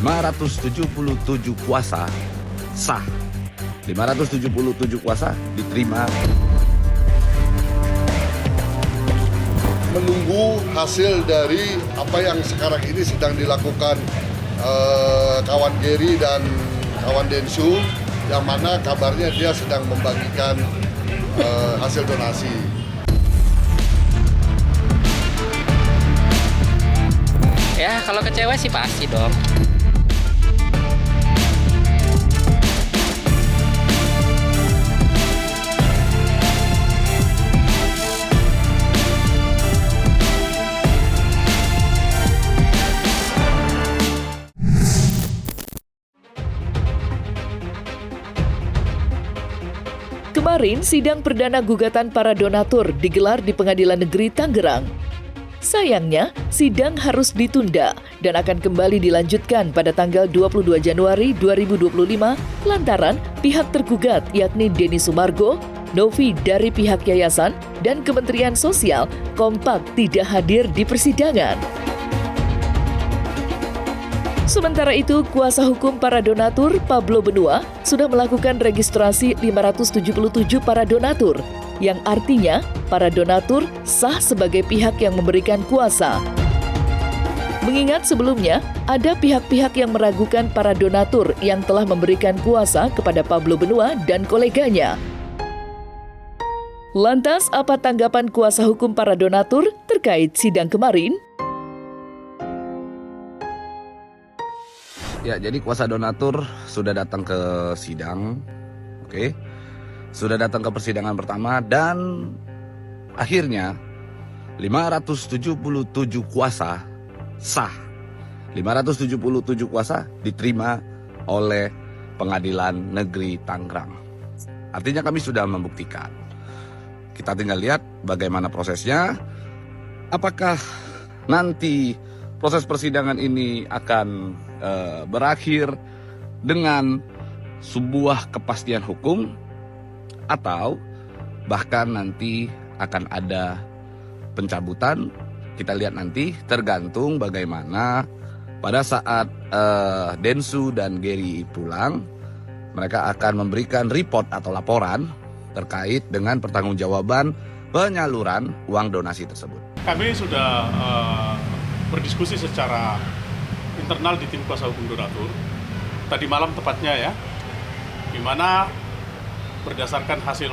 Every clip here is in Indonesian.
577 kuasa sah. 577 kuasa diterima. Menunggu hasil dari apa yang sekarang ini sedang dilakukan kawan Geri dan kawan Densu, yang mana kabarnya dia sedang membagikan hasil donasi. Ya, kalau kecewa sih pasti dong. Kemarin, sidang perdana gugatan para donatur digelar di Pengadilan Negeri Tangerang. Sayangnya, sidang harus ditunda dan akan kembali dilanjutkan pada tanggal 22 Januari 2025 lantaran pihak tergugat yakni Denny Sumargo, Novi dari pihak yayasan, dan Kementerian Sosial kompak tidak hadir di persidangan. Sementara itu, kuasa hukum para donatur, Pablo Benua, sudah melakukan registrasi 577 para donatur, yang artinya para donatur sah sebagai pihak yang memberikan kuasa. Mengingat sebelumnya, ada pihak-pihak yang meragukan para donatur yang telah memberikan kuasa kepada Pablo Benua dan koleganya. Lantas, apa tanggapan kuasa hukum para donatur terkait sidang kemarin? Ya, jadi kuasa donatur sudah datang ke sidang, oke. Sudah datang ke persidangan pertama dan akhirnya 577 kuasa sah. 577 kuasa diterima oleh Pengadilan Negeri Tangerang. Artinya kami sudah membuktikan. Kita tinggal lihat bagaimana prosesnya. Apakah nanti proses persidangan ini akan berakhir dengan sebuah kepastian hukum atau bahkan nanti akan ada pencabutan. Kita lihat nanti, tergantung bagaimana pada saat Densu dan Geri pulang, mereka akan memberikan report atau laporan terkait dengan pertanggungjawaban penyaluran uang donasi tersebut. Kami sudah berdiskusi secara internal di tim kuasa hukum donatur tadi malam tepatnya ya, di mana berdasarkan hasil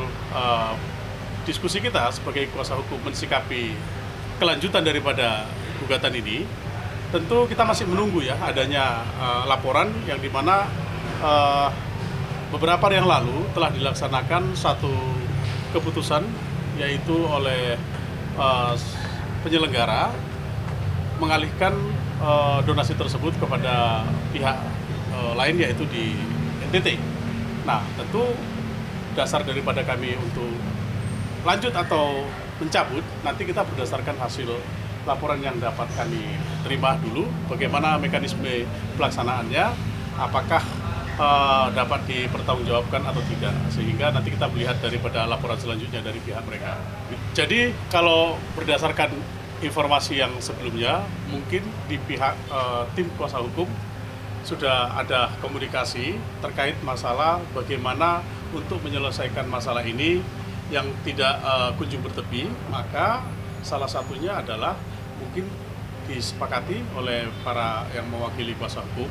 diskusi kita sebagai kuasa hukum mensikapi kelanjutan daripada gugatan ini, tentu kita masih menunggu ya adanya laporan yang dimana beberapa hari yang lalu telah dilaksanakan satu keputusan, yaitu oleh penyelenggara mengalihkan donasi tersebut kepada pihak lain, yaitu di NTT. Nah, tentu dasar daripada kami untuk lanjut atau mencabut, nanti kita berdasarkan hasil laporan yang dapat kami terima dulu, bagaimana mekanisme pelaksanaannya, apakah dapat dipertanggungjawabkan atau tidak, sehingga nanti kita melihat daripada laporan selanjutnya dari pihak mereka. Jadi kalau berdasarkan informasi yang sebelumnya, mungkin di pihak tim kuasa hukum sudah ada komunikasi terkait masalah bagaimana untuk menyelesaikan masalah ini yang tidak kunjung bertepi, maka salah satunya adalah mungkin disepakati oleh para yang mewakili kuasa hukum,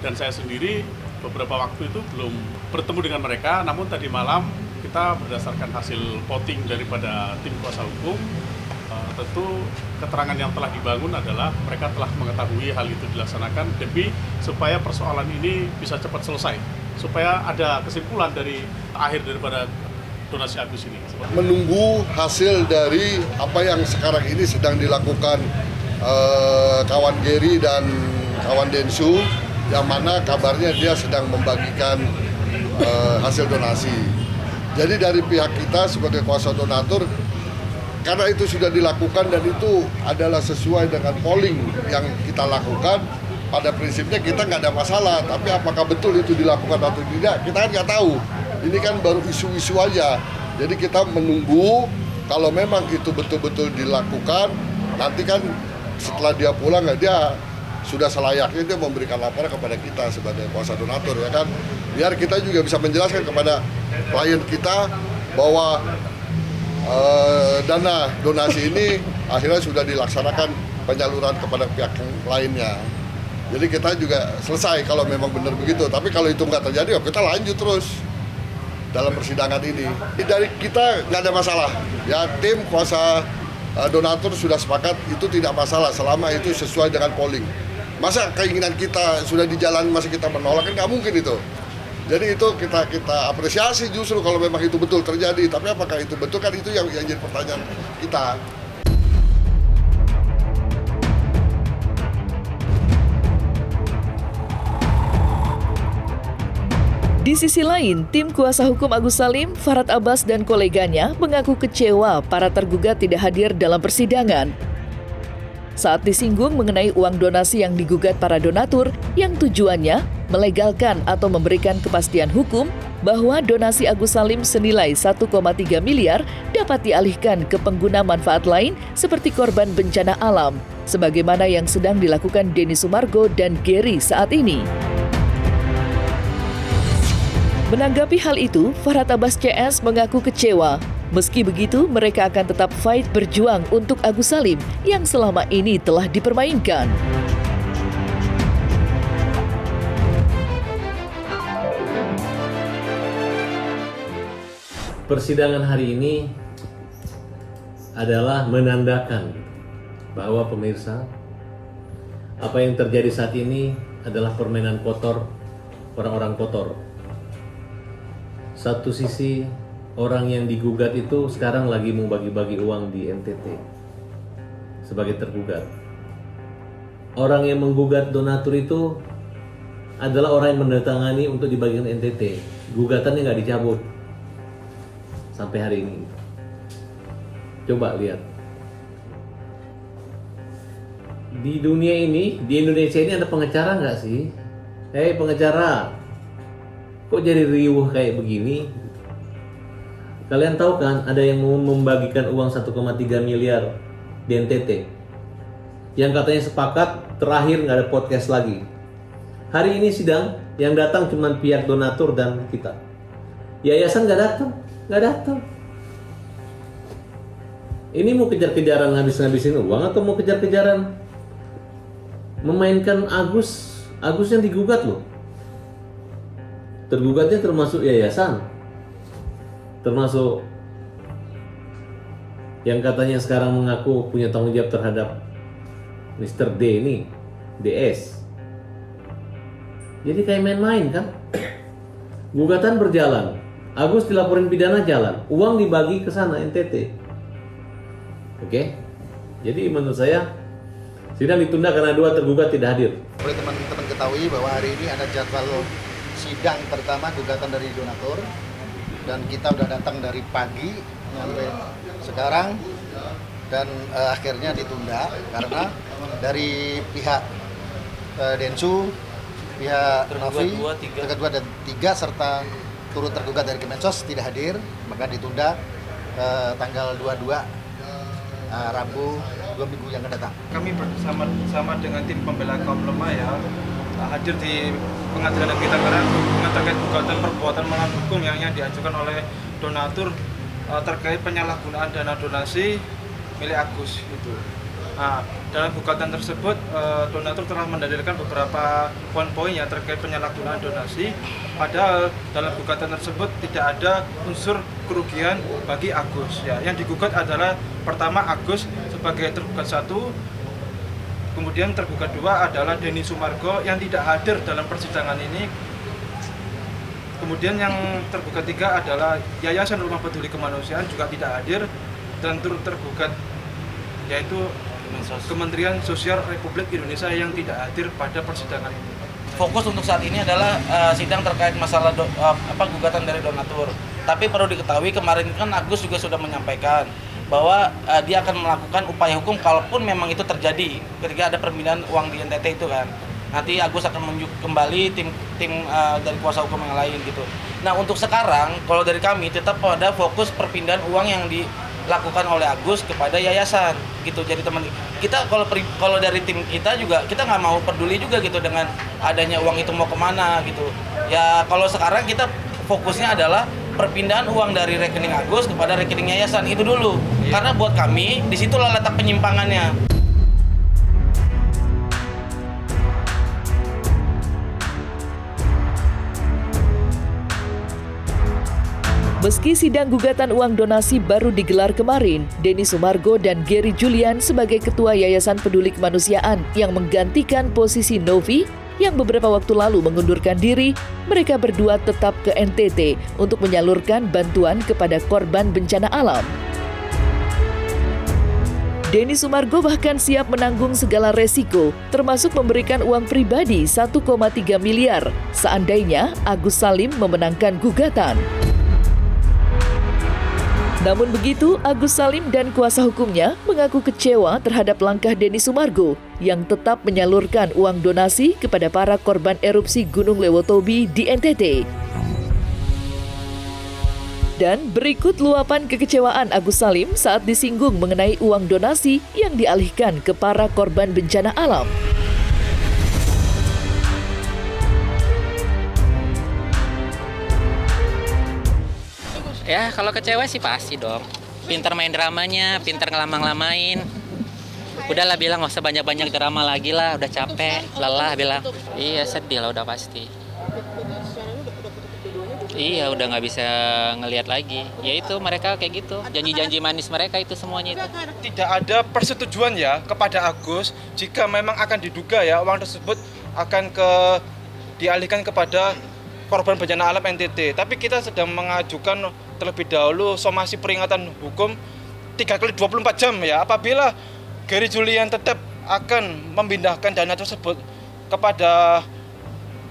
dan saya sendiri beberapa waktu itu belum bertemu dengan mereka, namun tadi malam kita berdasarkan hasil voting daripada tim kuasa hukum, tentu keterangan yang telah dibangun adalah mereka telah mengetahui hal itu dilaksanakan demi supaya persoalan ini bisa cepat selesai, supaya ada kesimpulan dari akhir daripada donasi Agus ini. Menunggu hasil dari apa yang sekarang ini sedang dilakukan kawan Geri dan kawan Densu, yang mana kabarnya dia sedang membagikan hasil donasi. Jadi dari pihak kita sebagai kuasa donatur, karena itu sudah dilakukan dan itu adalah sesuai dengan polling yang kita lakukan, pada prinsipnya kita nggak ada masalah. Tapi apakah betul itu dilakukan atau tidak, kita kan nggak tahu. Ini kan baru isu-isu aja. Jadi kita menunggu, kalau memang itu betul-betul dilakukan, nanti kan setelah dia pulang, dia sudah selayaknya dia memberikan laporan kepada kita sebagai kuasa donatur ya kan, biar kita juga bisa menjelaskan kepada klien kita bahwa dana donasi ini akhirnya sudah dilaksanakan penyaluran kepada pihak yang lainnya. Jadi kita juga selesai kalau memang benar begitu. Tapi kalau itu nggak terjadi, ya kita lanjut terus dalam persidangan ini. Dari kita nggak ada masalah. Ya tim kuasa donatur sudah sepakat itu tidak masalah selama itu sesuai dengan polling. Masa keinginan kita sudah di jalan masih kita menolak, kan nggak mungkin itu. Jadi itu kita apresiasi justru kalau memang itu betul terjadi. Tapi apakah itu betul, kan itu yang jadi pertanyaan kita. Di sisi lain, tim kuasa hukum Agus Salim, Farhad Abbas dan koleganya mengaku kecewa para tergugat tidak hadir dalam persidangan. Saat disinggung mengenai uang donasi yang digugat para donatur yang tujuannya melegalkan atau memberikan kepastian hukum bahwa donasi Agus Salim senilai 1,3 miliar dapat dialihkan ke pengguna manfaat lain seperti korban bencana alam, sebagaimana yang sedang dilakukan Denny Sumargo dan Gary saat ini. Menanggapi hal itu, Farhad Abbas CS mengaku kecewa. Meski begitu, mereka akan tetap fight berjuang untuk Agus Salim yang selama ini telah dipermainkan. Persidangan hari ini adalah menandakan bahwa pemirsa, apa yang terjadi saat ini adalah permainan kotor orang-orang kotor. Satu sisi orang yang digugat itu sekarang lagi mau bagi-bagi uang di NTT sebagai tergugat. Orang yang menggugat donatur itu adalah orang yang mendatangani untuk dibagikan NTT. Gugatannya nggak dicabut sampai hari ini. Coba lihat. Di dunia ini, di Indonesia ini ada pengacara nggak sih? Hei pengacara, kok jadi riuh kayak begini? Kalian tahu kan ada yang mau membagikan uang 1,3 miliar di NTT. Yang katanya sepakat terakhir nggak ada podcast lagi. Hari ini sidang yang datang cuma pihak donatur dan kita. Yayasan nggak datang. Ini mau kejar-kejaran ngabisin uang atau mau kejar-kejaran memainkan Agus yang digugat loh. Tergugatnya termasuk yayasan, termasuk yang katanya sekarang mengaku punya tanggung jawab terhadap Mr. D ini, DS. Jadi kayak main-main kan? Gugatan berjalan, Agus dilaporin pidana jalan, uang dibagi ke sana NTT. Oke? Jadi menurut saya sidang ditunda karena dua tergugat tidak hadir. Boleh teman-teman ketahui bahwa hari ini ada jadwal sidang pertama gugatan dari donatur dan kita udah datang dari pagi sampai sekarang dan akhirnya ditunda karena dari pihak Densu, pihak Novi, tergugat 2 dan 3 serta turut tergugat dari Kemensos tidak hadir, maka ditunda tanggal 22 Rabu 2 minggu yang akan datang. Kami bersama dengan tim pembela kaum lemah ya hadir di Pengadilan Negeri Tangerang terkait gugatan perbuatan melawan hukum yang diajukan oleh donatur terkait penyalahgunaan dana donasi milik Agus itu. Nah, dalam gugatan tersebut donatur telah mendalilkan beberapa poin-poin yang terkait penyalahgunaan donasi. Padahal dalam gugatan tersebut tidak ada unsur kerugian bagi Agus. Ya, yang digugat adalah pertama Agus sebagai tergugat 1. Kemudian tergugat 2 adalah Denny Sumargo yang tidak hadir dalam persidangan ini. Kemudian yang tergugat 3 adalah Yayasan Rumah Peduli Kemanusiaan juga tidak hadir dan turut tergugat yaitu Kementerian Sosial Republik Indonesia yang tidak hadir pada persidangan ini. Fokus untuk saat ini adalah sidang terkait masalah gugatan dari donatur. Tapi perlu diketahui kemarin kan Agus juga sudah menyampaikan bahwa dia akan melakukan upaya hukum kalaupun memang itu terjadi ketika ada permintaan uang di NTT itu kan. Nanti Agus akan menunjuk kembali tim dari kuasa hukum yang lain gitu. Nah untuk sekarang kalau dari kami tetap pada fokus perpindahan uang yang dilakukan oleh Agus kepada yayasan. gitu, jadi teman kita. Kalau dari tim kita juga, kita nggak mau peduli juga gitu dengan adanya uang itu mau kemana gitu ya. Kalau sekarang kita fokusnya adalah perpindahan uang dari rekening Agus kepada rekening yayasan itu dulu, karena buat kami disitulah letak penyimpangannya. Meski sidang gugatan uang donasi baru digelar kemarin, Denny Sumargo dan Gary Julian sebagai Ketua Yayasan Peduli Kemanusiaan yang menggantikan posisi Novi yang beberapa waktu lalu mengundurkan diri, mereka berdua tetap ke NTT untuk menyalurkan bantuan kepada korban bencana alam. Denny Sumargo bahkan siap menanggung segala resiko, termasuk memberikan uang pribadi 1,3 miliar seandainya Agus Salim memenangkan gugatan. Namun begitu, Agus Salim dan kuasa hukumnya mengaku kecewa terhadap langkah Denny Sumargo yang tetap menyalurkan uang donasi kepada para korban erupsi Gunung Lewotobi di NTT. Dan berikut luapan kekecewaan Agus Salim saat disinggung mengenai uang donasi yang dialihkan ke para korban bencana alam. Ya kalau kecewa sih pasti dong. Pinter main dramanya, pinter ngelamang-lamain. Udahlah bilang nggak usah banyak-banyak drama lagi lah, udah capek, lelah bilang. Iya sedih lah udah pasti. Iya udah nggak bisa ngelihat lagi. Ya itu mereka kayak gitu, janji-janji manis mereka itu semuanya itu. Tidak ada persetujuan ya kepada Agus jika memang akan diduga ya uang tersebut akan dialihkan kepada korban bencana alam NTT. Tapi kita sedang mengajukan terlebih dahulu somasi peringatan hukum 3x24 jam ya. Apabila Gary Julian tetap akan memindahkan dana tersebut kepada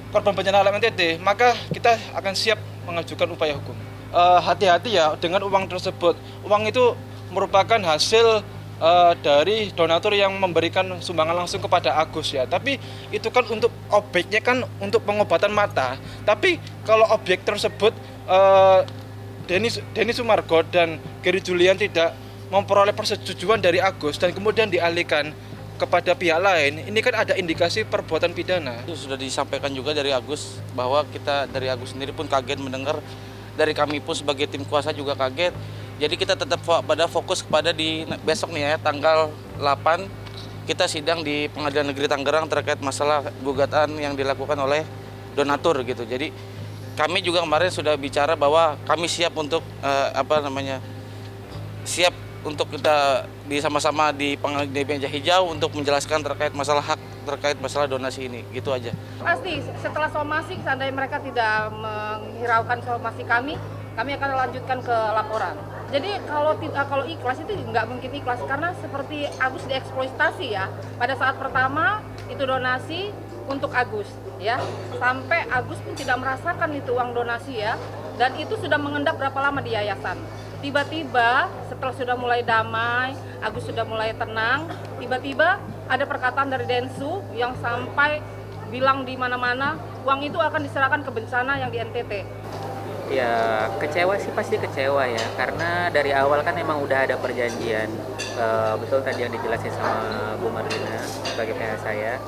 korban bencana alam NTT, maka kita akan siap mengajukan upaya hukum. Hati-hati ya dengan uang tersebut. Uang itu merupakan hasil dari donatur yang memberikan sumbangan langsung kepada Agus ya. Tapi itu kan untuk objeknya kan untuk pengobatan mata. Tapi kalau objek tersebut Denny Sumargo dan Gary Julian tidak memperoleh persetujuan dari Agus dan kemudian dialihkan kepada pihak lain, ini kan ada indikasi perbuatan pidana. Itu sudah disampaikan juga dari Agus, bahwa kita dari Agus sendiri pun kaget mendengar, dari kami pun sebagai tim kuasa juga kaget. Jadi kita tetap pada fokus kepada di besok nih ya, tanggal 8 kita sidang di Pengadilan Negeri Tangerang terkait masalah gugatan yang dilakukan oleh donatur gitu. Jadi kami juga kemarin sudah bicara bahwa kami siap untuk siap untuk kita sama-sama di meja hijau untuk menjelaskan terkait masalah hak, terkait masalah donasi ini, gitu aja. Pasti setelah somasi, seandainya mereka tidak menghiraukan somasi kami akan lanjutkan ke laporan. Jadi kalau ikhlas itu nggak mungkin ikhlas, karena seperti Agus dieksploitasi ya. Pada saat pertama itu donasi untuk Agus ya, sampai Agus pun tidak merasakan itu uang donasi ya, dan itu sudah mengendap berapa lama di yayasan. Tiba-tiba setelah sudah mulai damai, Agus sudah mulai tenang, tiba-tiba ada perkataan dari Densu yang sampai bilang di mana-mana uang itu akan diserahkan ke bencana yang di NTT. Ya kecewa sih pasti kecewa ya, karena dari awal kan memang udah ada perjanjian. Betul tadi yang dijelasin sama Bu Marlina sebagai PH saya,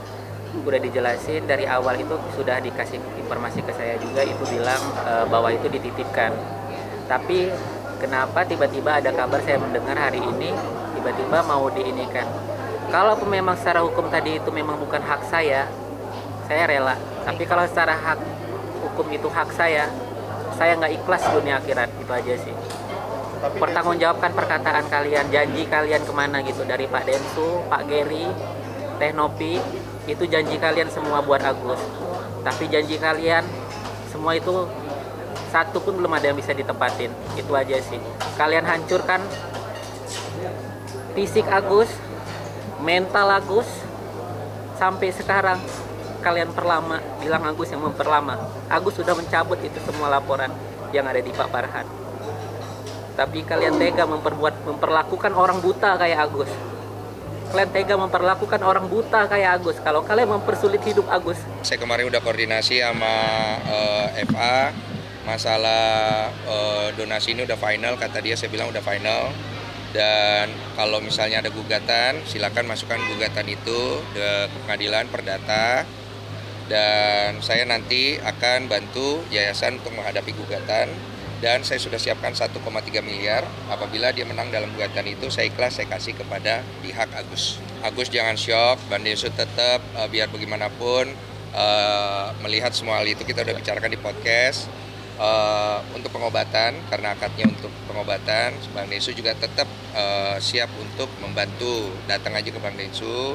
udah dijelasin dari awal itu, sudah dikasih informasi ke saya juga, itu bilang bahwa itu dititipkan. Tapi kenapa tiba-tiba ada kabar saya mendengar hari ini tiba-tiba mau diinikan? Kalau memang secara hukum tadi itu memang bukan hak saya rela. Tapi kalau secara hak hukum itu hak saya nggak ikhlas dunia akhirat, itu aja sih. Pertanggungjawabkan perkataan kalian, janji kalian kemana gitu, dari Pak Densu, Pak Gary, Teh Nopi, itu janji kalian semua buat Agus. Tapi janji kalian semua itu satu pun belum ada yang bisa ditepatin, itu aja sih. Kalian hancurkan fisik Agus, mental Agus, sampai sekarang kalian perlama, bilang Agus yang memperlama. Agus sudah mencabut itu semua laporan yang ada di Pak Farhan. Tapi kalian tega memperlakukan orang buta kayak Agus. Kalian tega memperlakukan orang buta kayak Agus. Kalau kalian mempersulit hidup Agus. Saya kemarin udah koordinasi sama FA, masalah donasi ini udah final, kata dia, saya bilang udah final. Dan kalau misalnya ada gugatan, silakan masukkan gugatan itu ke pengadilan perdata. Dan saya nanti akan bantu yayasan untuk menghadapi gugatan. Dan saya sudah siapkan 1,3 miliar. Apabila dia menang dalam gugatan itu, saya ikhlas, saya kasih kepada pihak Agus. Agus jangan syok, Bang Densu tetap biar bagaimanapun melihat semua hal itu kita udah bicarakan di podcast. Untuk pengobatan, karena akadnya untuk pengobatan, Bang Densu juga tetap siap untuk membantu. Datang aja ke Bang Densu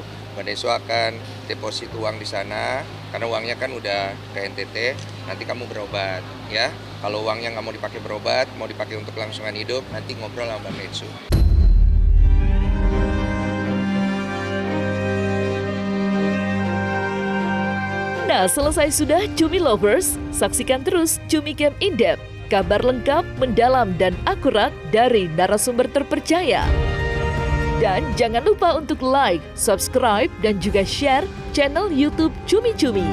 akan deposit uang di sana, karena uangnya kan udah ke NTT, nanti kamu berobat ya. Kalau uangnya nggak mau dipakai berobat, mau dipakai untuk kelangsungan hidup, nanti ngobrol sama Bang Densu. Nah, selesai sudah Cumi Lovers, saksikan terus Cumi Camp In-Depth, kabar lengkap, mendalam, dan akurat dari narasumber terpercaya. Dan jangan lupa untuk like, subscribe, dan juga share channel YouTube Cumi Cumi.